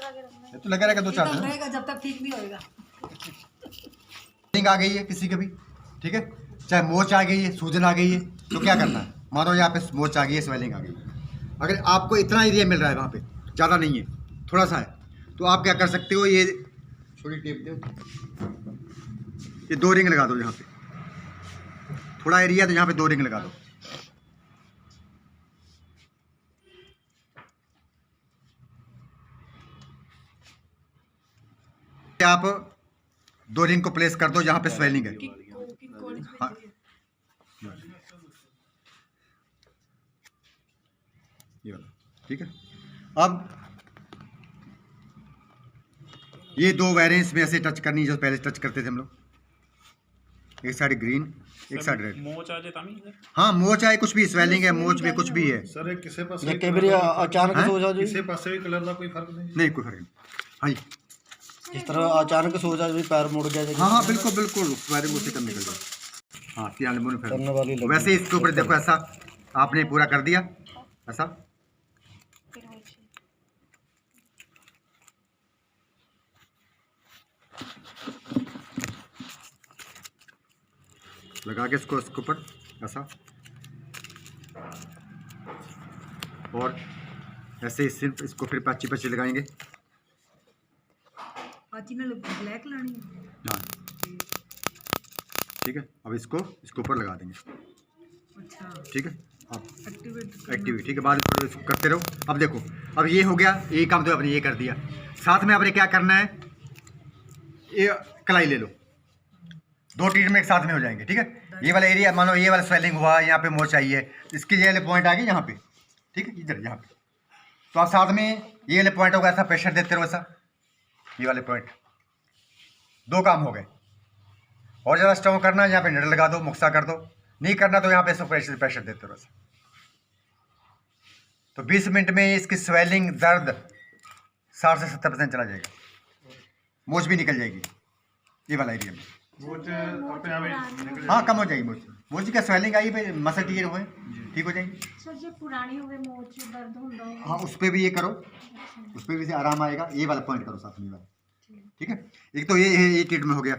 तो लगा रहेगा 2-4 दिन रहेगा जब तक ठीक नहीं होएगा। आ गई है किसी के भी, ठीक है, चाहे मोच आ गई है, सूजन आ गई है, तो क्या करना है, मानो यहाँ पे मोच आ गई है, स्वेलिंग आ गई है, अगर आपको इतना एरिया मिल रहा है वहाँ पे, ज़्यादा नहीं है, थोड़ा सा है, तो आप क्या कर सकते हो, ये थोड़ी टेप दो, ये 2 रिंग लगा दो यहाँ पे, थोड़ा एरिया तो यहाँ पे 2 रिंग लगा दो। आप 2 रिंग को प्लेस कर दो जहाँ पे स्वेलिंग है। हाँ, ये वाला, ठीक है। अब ये 2 वायरें इसमें ऐसे टच करनी जो पहले टच करते थे हम लोग, एक साइड ग्रीन एक साइड रेड। मोच आ जाता नहीं सर? हाँ मोच आए, कुछ भी स्वेलिंग है, मोच में कुछ भी है सर एक किसी पास कई बार अचानक हो जाए, किसी पास भी कलर का कोई फर्क नहीं। नहीं कोई फर्क नहीं। हाँ जी, इस तरह अचानक हो जाए पैर मुड़ गया, हाँ हाँ बिल्कुल बिल्कुल, वायरिंग उसी कम निकल जाए। हाँ करने वाली लगी। वैसे इसके ऊपर देखो ऐसा आपने पूरा कर दिया, ऐसा लगा के इसको इसके ऊपर ऐसा, और ऐसे सिर्फ इसको फिर पाची पाची लगाएंगे। पाची ने ब्लैक लानी है। हाँ ठीक है, अब इसको इसके ऊपर लगा देंगे। अच्छा ठीक है, अब एक्टिवेट ठीक है, बाद में इसको करते रहो। अब देखो, अब ये हो गया, ये काम तो आपने ये कर दिया, साथ में आपने क्या करना है, ये कलाई ले लो, 2 ट्रीटमेंट एक साथ में हो जाएंगे। ठीक है, ये वाला एरिया मानो ये वाला स्वेलिंग हुआ, यहाँ पे मोच आई है, इसकी ये वाले पॉइंट आ गए यहाँ पे, ठीक है, इधर यहाँ पे, तो आप साथ में ये वाले पॉइंट होगा, ऐसा प्रेशर देते रहो, ऐसा ये वाले पॉइंट, 2 काम हो गए। और ज़्यादा स्ट्रॉन्ग करना है, यहाँ पे निडल लगा दो, मुक्सा कर दो, नहीं करना तो यहाँ पे इसको प्रेशर देते रहो। तो 20 मिनट में इसकी स्वेलिंग, दर्द 60 से 70% चला जाएगा, मोच भी निकल जाएगी ये वाला एरिया में। हाँ कम हो जाएगी मोच, मोच का स्वेलिंग आई भाई, मसल टीयर हुए ठीक हो जाएंगी। सर जो पुरानी हो गई मोच दर्द होता है, हाँ उस पर भी ये करो, उस पर भी आराम आएगा, ये वाला पॉइंट करो साथ में वाला। ठीक है, एक तो ये ट्रीटमेंट हो गया।